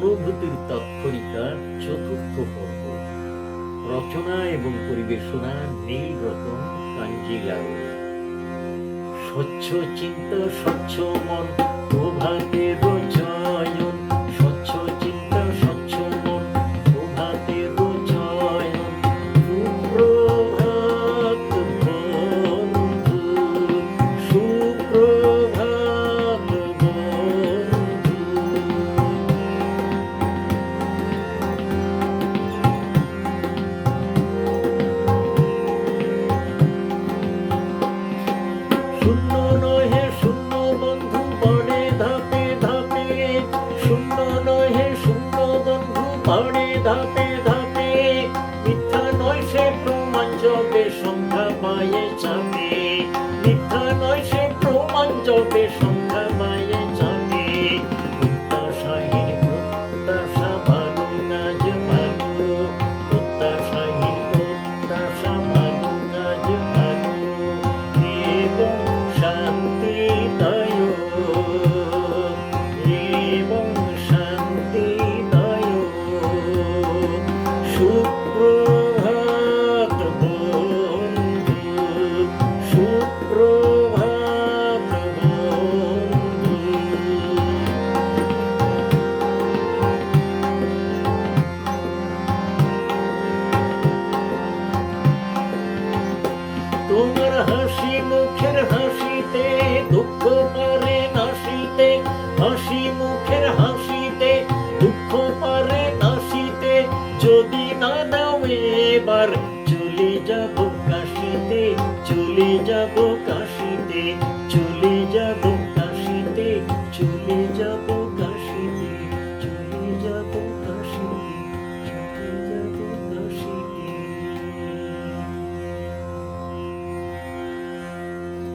অনুভূতির তৎপরিতা চতুর্থ পর্ব। রচনা এবং পরিবেশনা নীলরতন কাঞ্জিলাল। স্বচ্ছ চিন্তা স্বচ্ছ মন প্রভাতের জয়ন, স্বচ্ছ চিন্তা স্বচ্ছ মন প্রভাতের জয়ন। সুপ্রভাত বন্ধু, সুপ্রভাত বন্ধু। শূন্য নহে শূন্য বন্ধু বড়ে ধাপে ধাপে, শূন্য নহে শূন্য বন্ধু বড়ে ধাপে ধাপে। মিথ্যা নয় সে প্রমাণ যবে সংখ্যা পায়ে চাপে, মিথ্যা নয় সে প্রমাণ যবে সংখ্যা পায়ে চাপে। প্রত্যাশাহীন প্রত্যাশা ভালো কাজ ভালো, প্রত্যাশাহীন প্রত্যাশা ভালো কাজ ভালো। এবং শান্তিদায়ক, এবং শান্তিদায়ক। সুপ্রভাত বন্ধু, সুপ্রভাত বন্ধু। তোমার হাসি মুখের হাসিতে দুঃখ পারে নাশিতে, হাসি মুখের হাসিতে দুঃখ পারে নাশিতে। যদি না দাও এবার চলে যাব কাশিতে, চলে যাব